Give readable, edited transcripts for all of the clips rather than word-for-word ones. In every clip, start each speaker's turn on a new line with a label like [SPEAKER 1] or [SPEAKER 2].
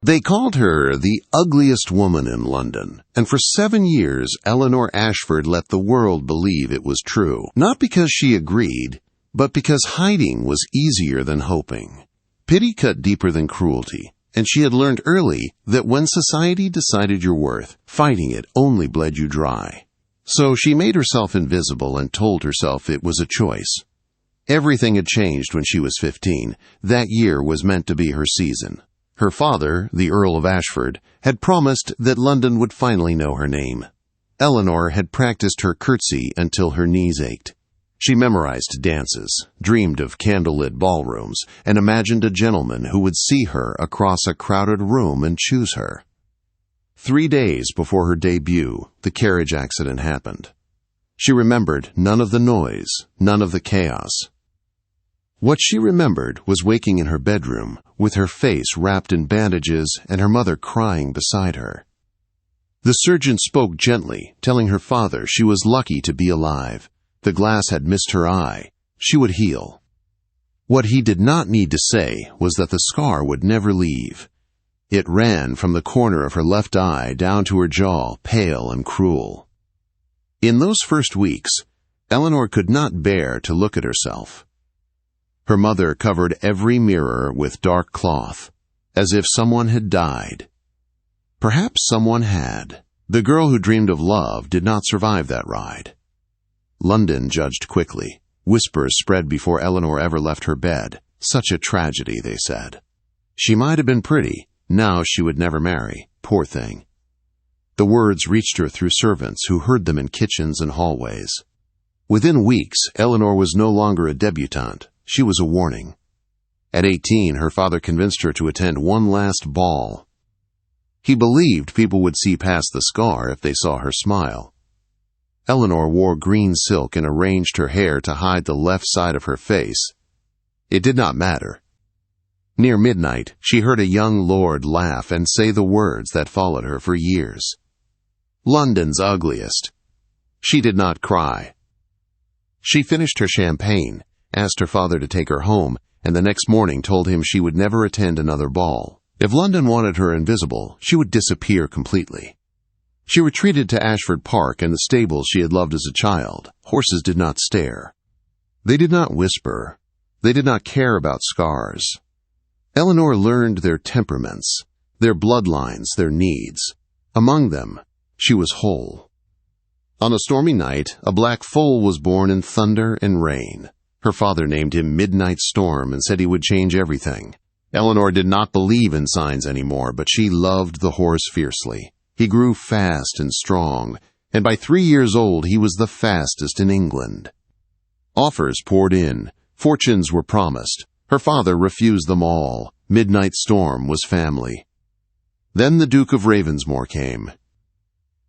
[SPEAKER 1] They called her the ugliest woman in London, and for 7 years Eleanor Ashford let the world believe it was true. Not because she agreed, but because hiding was easier than hoping. Pity cut deeper than cruelty, and she had learned early that when society decided your worth, fighting it only bled you dry. So she made herself invisible and told herself it was a choice. Everything had changed when she was 15. That year was meant to be her season. Her father, the Earl of Ashford, had promised that London would finally know her name. Eleanor had practiced her curtsy until her knees ached. She memorized dances, dreamed of candlelit ballrooms, and imagined a gentleman who would see her across a crowded room and choose her. 3 days before her debut, the carriage accident happened. She remembered none of the noise, none of the chaos. What she remembered was waking in her bedroom, with her face wrapped in bandages and her mother crying beside her. The surgeon spoke gently, telling her father she was lucky to be alive. The glass had missed her eye. She would heal. What he did not need to say was that the scar would never leave. It ran from the corner of her left eye down to her jaw, pale and cruel. In those first weeks, Eleanor could not bear to look at herself. Her mother covered every mirror with dark cloth, as if someone had died. Perhaps someone had. The girl who dreamed of love did not survive that ride. London judged quickly. Whispers spread before Eleanor ever left her bed. Such a tragedy, they said. She might have been pretty. Now she would never marry. Poor thing. The words reached her through servants who heard them in kitchens and hallways. Within weeks, Eleanor was no longer a debutante. She was a warning. At 18, her father convinced her to attend one last ball. He believed people would see past the scar if they saw her smile. Eleanor wore green silk and arranged her hair to hide the left side of her face. It did not matter. Near midnight, she heard a young lord laugh and say the words that followed her for years. London's ugliest. She did not cry. She finished her champagne, asked her father to take her home, and the next morning told him she would never attend another ball. If London wanted her invisible, she would disappear completely. She retreated to Ashford Park and the stables she had loved as a child. Horses did not stare. They did not whisper. They did not care about scars. Eleanor learned their temperaments, their bloodlines, their needs. Among them, she was whole. On a stormy night, a black foal was born in thunder and rain. Her father named him Midnight Storm and said he would change everything. Eleanor did not believe in signs anymore, but she loved the horse fiercely. He grew fast and strong, and by 3 years old he was the fastest in England. Offers poured in. Fortunes were promised. Her father refused them all. Midnight Storm was family. Then the Duke of Ravensmore came.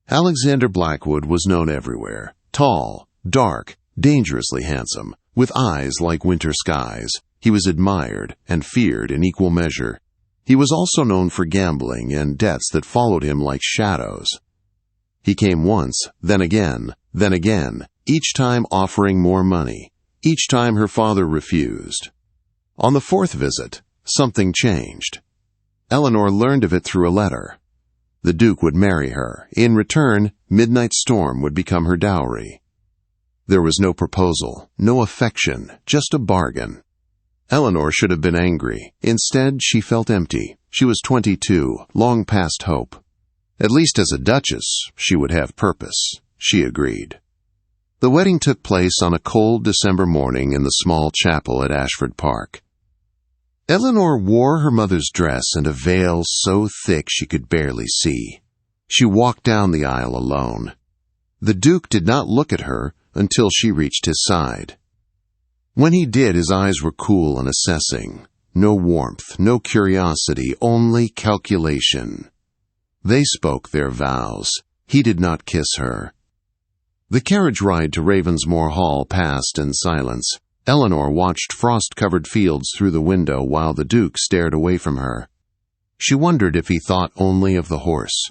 [SPEAKER 1] Alexander Blackwood was known everywhere. Tall, dark, dangerously handsome, with eyes like winter skies. He was admired and feared in equal measure. He was also known for gambling and debts that followed him like shadows. He came once, then again, each time offering more money. Each time her father refused. On the 4th visit, something changed. Eleanor learned of it through a letter. The Duke would marry her. In return, Midnight Storm would become her dowry. There was no proposal, no affection, just a bargain. Eleanor should have been angry. Instead, she felt empty. She was 22, long past hope. At least as a duchess, she would have purpose. She agreed. The wedding took place on a cold December morning in the small chapel at Ashford Park. Eleanor wore her mother's dress and a veil so thick she could barely see. She walked down the aisle alone. The Duke did not look at her until she reached his side. When he did, his eyes were cool and assessing. No warmth, no curiosity, only calculation. They spoke their vows. He did not kiss her. The carriage ride to Ravensmore Hall passed in silence. Eleanor watched frost-covered fields through the window while the Duke stared away from her. She wondered if he thought only of the horse.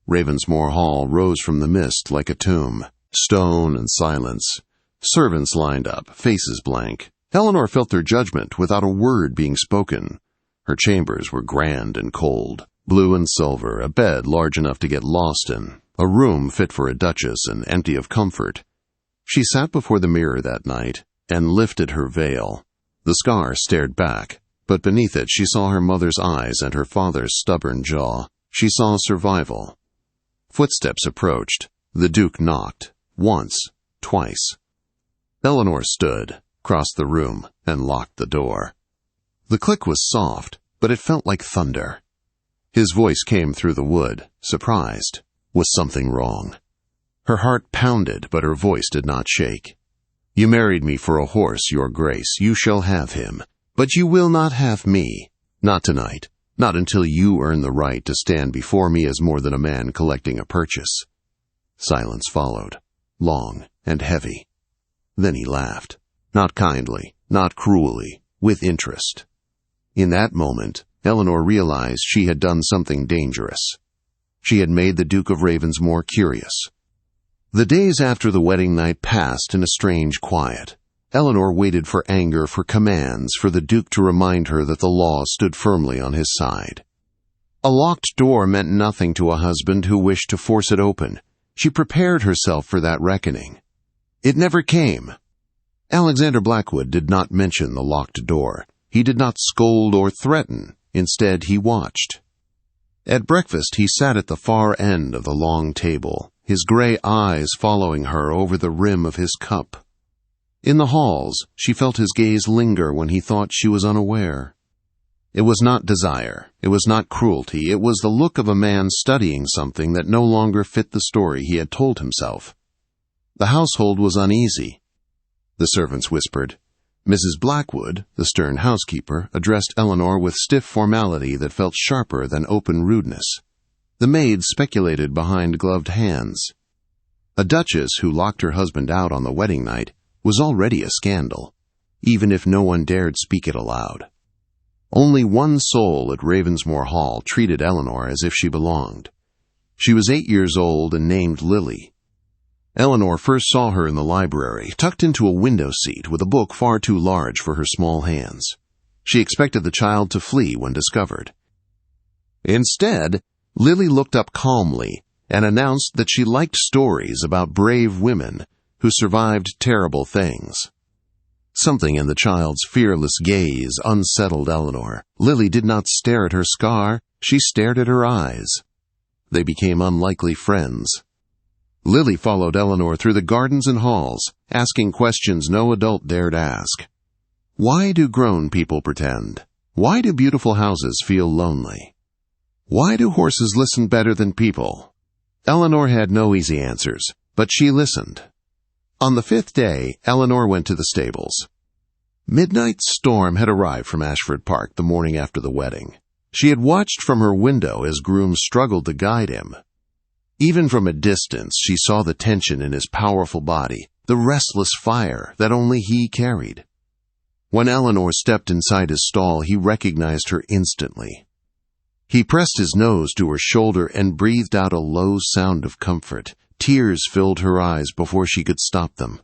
[SPEAKER 1] Ravensmore Hall rose from the mist like a tomb, stone and silence. Servants lined up, faces blank. Eleanor felt their judgment without a word being spoken. Her chambers were grand and cold, blue and silver, a bed large enough to get lost in, a room fit for a duchess and empty of comfort. She sat before the mirror that night and lifted her veil. The scar stared back, but beneath it she saw her mother's eyes and her father's stubborn jaw. She saw survival. Footsteps approached. The Duke knocked. Once, twice. Eleanor stood, crossed the room, and locked the door. The click was soft, but it felt like thunder. His voice came through the wood, surprised. Was something wrong? Her heart pounded, but her voice did not shake. You married me for a horse, your grace. You shall have him. But you will not have me. Not tonight. Not until you earn the right to stand before me as more than a man collecting a purchase. Silence followed, long and heavy. Then he laughed. Not kindly, not cruelly, with interest. In that moment, Eleanor realized she had done something dangerous. She had made the Duke of Ravensmore curious. The days after the wedding night passed in a strange quiet. Eleanor waited for anger, for commands, for the Duke to remind her that the law stood firmly on his side. A locked door meant nothing to a husband who wished to force it open. She prepared herself for that reckoning. It never came. Alexander Blackwood did not mention the locked door. He did not scold or threaten. Instead, he watched. At breakfast, he sat at the far end of the long table, his gray eyes following her over the rim of his cup. In the halls, she felt his gaze linger when he thought she was unaware. It was not desire. It was not cruelty. It was the look of a man studying something that no longer fit the story he had told himself. The household was uneasy. The servants whispered. Mrs. Blackwood, the stern housekeeper, addressed Eleanor with stiff formality that felt sharper than open rudeness. The maids speculated behind gloved hands. A duchess who locked her husband out on the wedding night was already a scandal, even if no one dared speak it aloud. Only one soul at Ravensmore Hall treated Eleanor as if she belonged. She was 8 years old and named Lily. Eleanor first saw her in the library, tucked into a window seat with a book far too large for her small hands. She expected the child to flee when discovered. Instead, Lily looked up calmly and announced that she liked stories about brave women who survived terrible things. Something in the child's fearless gaze unsettled Eleanor. Lily did not stare at her scar, she stared at her eyes. They became unlikely friends. Lily followed Eleanor through the gardens and halls, asking questions no adult dared ask. Why do grown people pretend? Why do beautiful houses feel lonely? Why do horses listen better than people? Eleanor had no easy answers, but she listened. On the 5th day, Eleanor went to the stables. Midnight's storm had arrived from Ashford Park the morning after the wedding. She had watched from her window as grooms struggled to guide him. Even from a distance, she saw the tension in his powerful body, the restless fire that only he carried. When Eleanor stepped inside his stall, he recognized her instantly. He pressed his nose to her shoulder and breathed out a low sound of comfort. Tears filled her eyes before she could stop them.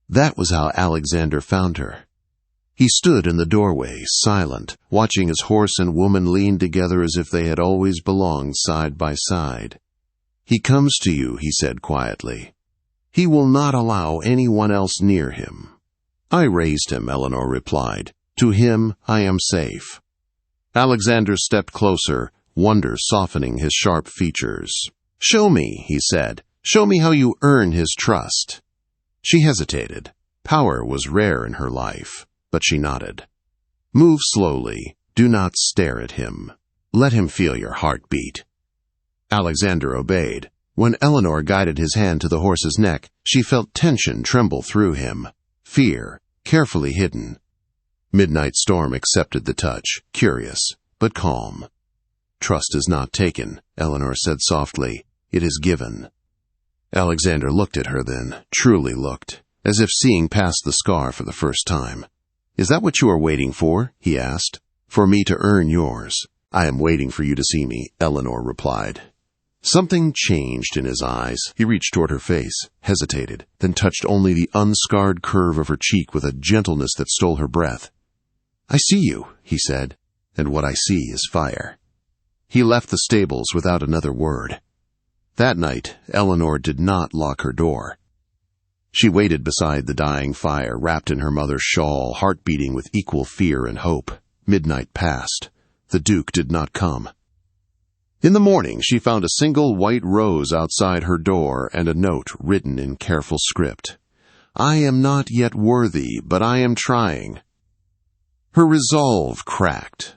[SPEAKER 1] That was how Alexander found her. He stood in the doorway, silent, watching his horse and woman lean together as if they had always belonged side by side. He comes to you, he said quietly. He will not allow anyone else near him. I raised him, Eleanor replied. To him I am safe. Alexander stepped closer, wonder softening his sharp features. Show me, he said. Show me how you earn his trust. She hesitated. Power was rare in her life, but she nodded. Move slowly. Do not stare at him. Let him feel your heartbeat. Alexander obeyed. When Eleanor guided his hand to the horse's neck, she felt tension tremble through him. Fear, carefully hidden. Midnight Storm accepted the touch, curious, but calm. Trust is not taken, Eleanor said softly. It is given. Alexander looked at her then, truly looked, as if seeing past the scar for the first time. Is that what you are waiting for? He asked. For me to earn yours. I am waiting for you to see me, Eleanor replied. Something changed in his eyes. He reached toward her face, hesitated, then touched only the unscarred curve of her cheek with a gentleness that stole her breath. I see you, he said. and what I see is fire." He left the stables without another word. That night, Eleanor did not lock her door. She waited beside the dying fire, wrapped in her mother's shawl, heart beating with equal fear and hope. Midnight passed. The Duke did not come. In the morning, she found a single white rose outside her door and a note written in careful script. "I am not yet worthy, but I am trying." Her resolve cracked.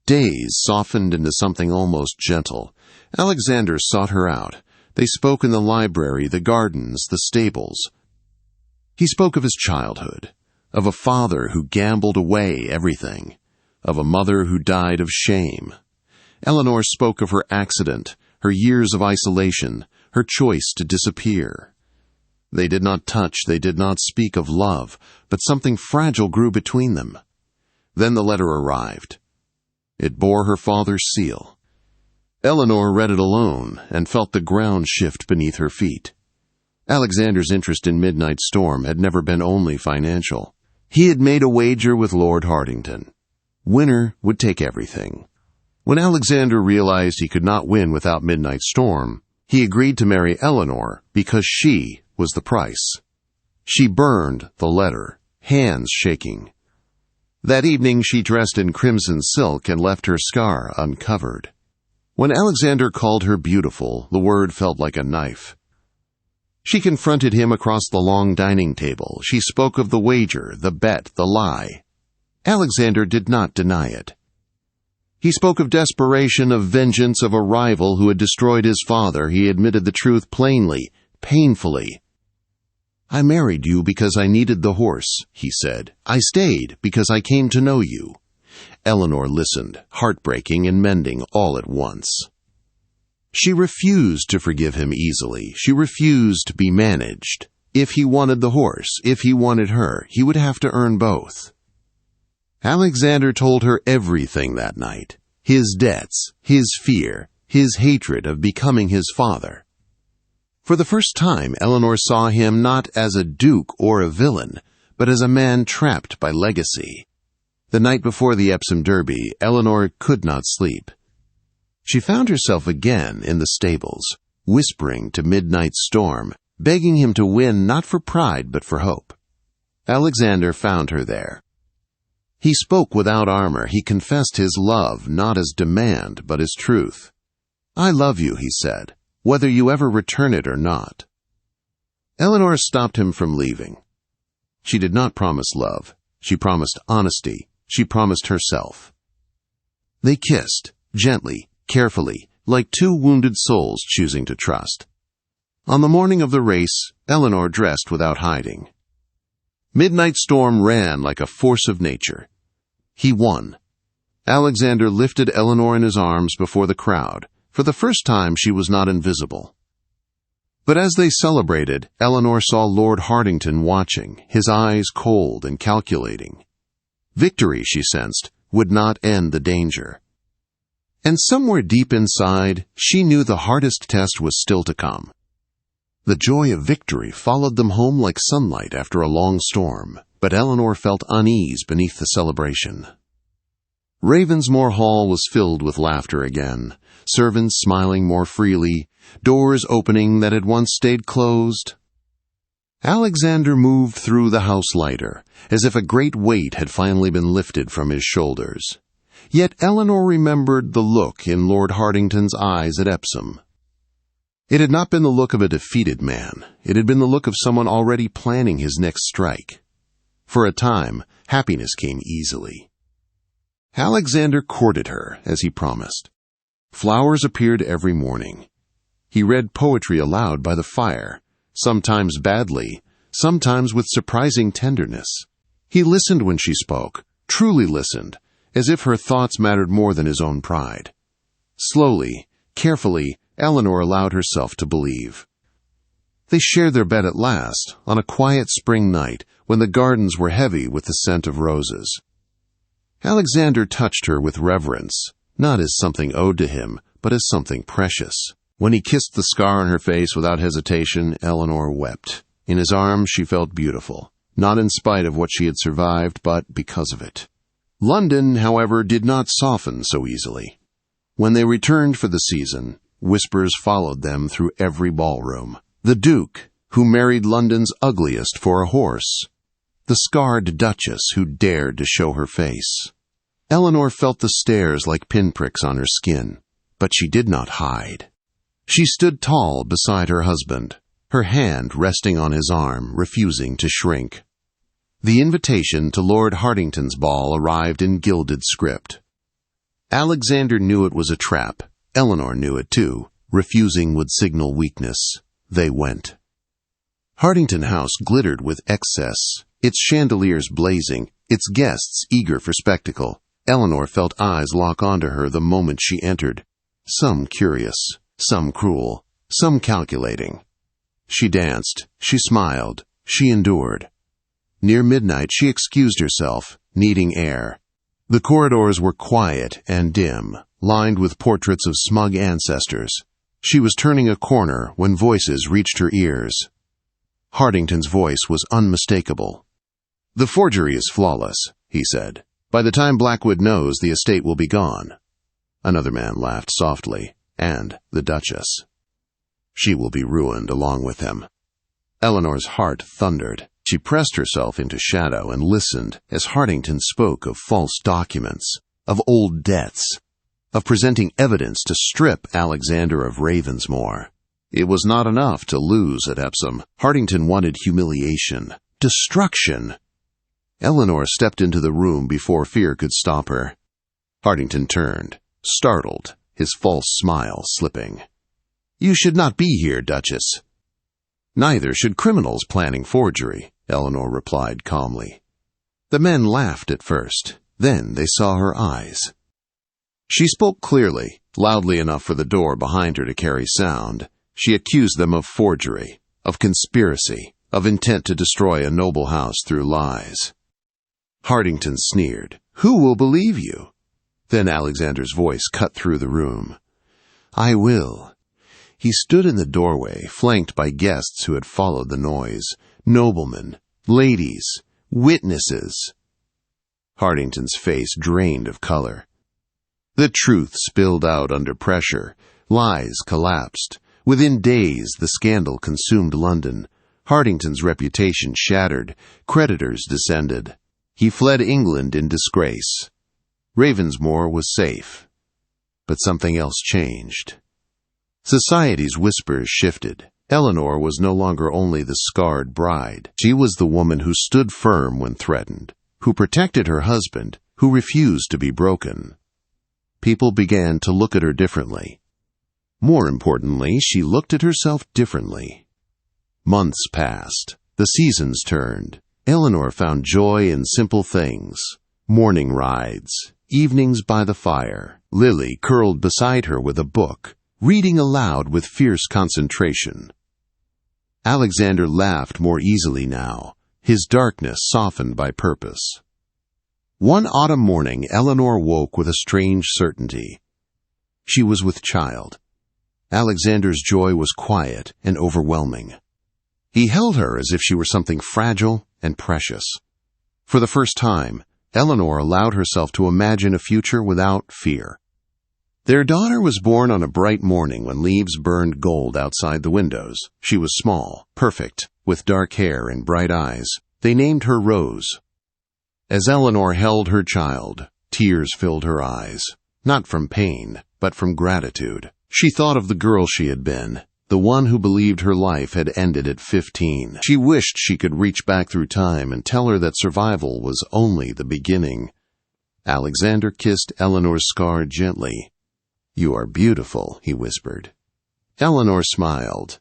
[SPEAKER 1] Days softened into something almost gentle. Alexander sought her out. They spoke in the library, the gardens, the stables. He spoke of his childhood, of a father who gambled away everything, of a mother who died of shame. Eleanor spoke of her accident, her years of isolation, her choice to disappear. They did not touch, they did not speak of love, but something fragile grew between them. Then the letter arrived. It bore her father's seal. Eleanor read it alone and felt the ground shift beneath her feet. Alexander's interest in Midnight Storm had never been only financial. He had made a wager with Lord Hartington. Winner would take everything. When Alexander realized he could not win without Midnight Storm, he agreed to marry Eleanor because she was the price. She burned the letter, hands shaking. That evening she dressed in crimson silk and left her scar uncovered. When Alexander called her beautiful, the word felt like a knife. She confronted him across the long dining table. She spoke of the wager, the bet, the lie. Alexander did not deny it. He spoke of desperation, of vengeance, of a rival who had destroyed his father. He admitted the truth plainly, painfully. "I married you because I needed the horse," he said. "I stayed because I came to know you." Eleanor listened, heartbreaking and mending all at once. She refused to forgive him easily. She refused to be managed. If he wanted the horse, if he wanted her, he would have to earn both. Alexander told her everything that night. His debts, his fear, his hatred of becoming his father. For the first time, Eleanor saw him not as a duke or a villain, but as a man trapped by legacy. The night before the Epsom Derby, Eleanor could not sleep. She found herself again in the stables, whispering to Midnight Storm, begging him to win not for pride but for hope. Alexander found her there. He spoke without armor. He confessed his love not as demand but as truth. "I love you," he said, "whether you ever return it or not." Eleanor stopped him from leaving. She did not promise love. She promised honesty. She promised herself. They kissed, gently, carefully, like two wounded souls choosing to trust. On the morning of the race, Eleanor dressed without hiding. Midnight Storm ran like a force of nature. He won. Alexander lifted Eleanor in his arms before the crowd. For the first time, she was not invisible. But as they celebrated, Eleanor saw Lord Hartington watching, his eyes cold and calculating. Victory, she sensed, would not end the danger. And somewhere deep inside, she knew the hardest test was still to come. The joy of victory followed them home like sunlight after a long storm, but Eleanor felt unease beneath the celebration. Ravensmore Hall was filled with laughter again, servants smiling more freely, doors opening that had once stayed closed. Alexander moved through the house lighter, as if a great weight had finally been lifted from his shoulders. Yet Eleanor remembered the look in Lord Hartington's eyes at Epsom. It had not been the look of a defeated man. It had been the look of someone already planning his next strike. For a time, happiness came easily. Alexander courted her, as he promised. Flowers appeared every morning. He read poetry aloud by the fire, sometimes badly, sometimes with surprising tenderness. He listened when she spoke, truly listened, as if her thoughts mattered more than his own pride. Slowly, carefully, Eleanor allowed herself to believe. They shared their bed at last, on a quiet spring night when the gardens were heavy with the scent of roses. Alexander touched her with reverence, not as something owed to him, but as something precious. When he kissed the scar on her face without hesitation, Eleanor wept. In his arms she felt beautiful, not in spite of what she had survived, but because of it. London, however, did not soften so easily. When they returned for the season, whispers followed them through every ballroom. The Duke, who married London's ugliest for a horse. The scarred duchess who dared to show her face. Eleanor felt the stares like pinpricks on her skin, but she did not hide. She stood tall beside her husband, her hand resting on his arm, refusing to shrink. The invitation to Lord Hartington's ball arrived in gilded script. Alexander knew it was a trap. Eleanor knew it too. Refusing would signal weakness. They went. Hartington House glittered with excess, its chandeliers blazing, its guests eager for spectacle. Eleanor felt eyes lock onto her the moment she entered. Some curious, some cruel, some calculating. She danced, she smiled, she endured. Near midnight she excused herself, needing air. The corridors were quiet and dim, lined with portraits of smug ancestors. She was turning a corner when voices reached her ears. Hartington's voice was unmistakable. "The forgery is flawless," he said. "By the time Blackwood knows, the estate will be gone." Another man laughed softly, and the Duchess. "She will be ruined along with him." Eleanor's heart thundered. She pressed herself into shadow and listened as Hartington spoke of false documents, of old debts, of presenting evidence to strip Alexander of Ravensmore. It was not enough to lose at Epsom. Hartington wanted humiliation, destruction. Eleanor stepped into the room before fear could stop her. Hartington turned, startled, his false smile slipping. "You should not be here, Duchess." "Neither should criminals planning forgery," Eleanor replied calmly. The men laughed at first, then they saw her eyes. She spoke clearly, loudly enough for the door behind her to carry sound. She accused them of forgery, of conspiracy, of intent to destroy a noble house through lies. Hartington sneered. "Who will believe you?" Then Alexander's voice cut through the room. "I will." He stood in the doorway, flanked by guests who had followed the noise. Noblemen, ladies, witnesses. Hartington's face drained of color. The truth spilled out under pressure. Lies collapsed. Within days, the scandal consumed London. Hartington's reputation shattered. Creditors descended. He fled England in disgrace. Ravensmore was safe. But something else changed. Society's whispers shifted. Eleanor was no longer only the scarred bride. She was the woman who stood firm when threatened, who protected her husband, who refused to be broken. People began to look at her differently. More importantly, she looked at herself differently. Months passed. The seasons turned. Eleanor found joy in simple things. Morning rides, evenings by the fire. Lily curled beside her with a book, reading aloud with fierce concentration. Alexander laughed more easily now, his darkness softened by purpose. One autumn morning, Eleanor woke with a strange certainty. She was with child. Alexander's joy was quiet and overwhelming. He held her as if she were something fragile and precious. For the first time, Eleanor allowed herself to imagine a future without fear. Their daughter was born on a bright morning when leaves burned gold outside the windows. She was small, perfect, with dark hair and bright eyes. They named her Rose. As Eleanor held her child, tears filled her eyes, not from pain, but from gratitude. She thought of the girl she had been, the one who believed her life had ended at 15. She wished she could reach back through time and tell her that survival was only the beginning. Alexander kissed Eleanor's scar gently. "You are beautiful," he whispered. Eleanor smiled.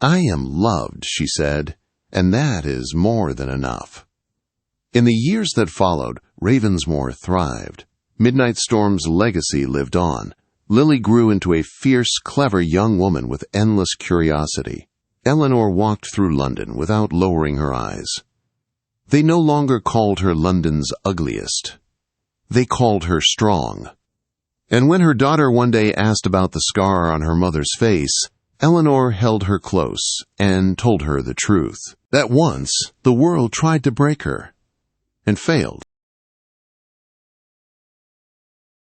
[SPEAKER 1] "I am loved," she said, "and that is more than enough." In the years that followed, Ravensmore thrived. Midnight Storm's legacy lived on. Lily grew into a fierce, clever young woman with endless curiosity. Eleanor walked through London without lowering her eyes. They no longer called her London's ugliest. They called her strong. And when her daughter one day asked about the scar on her mother's face, Eleanor held her close and told her the truth. That once the world tried to break her and failed.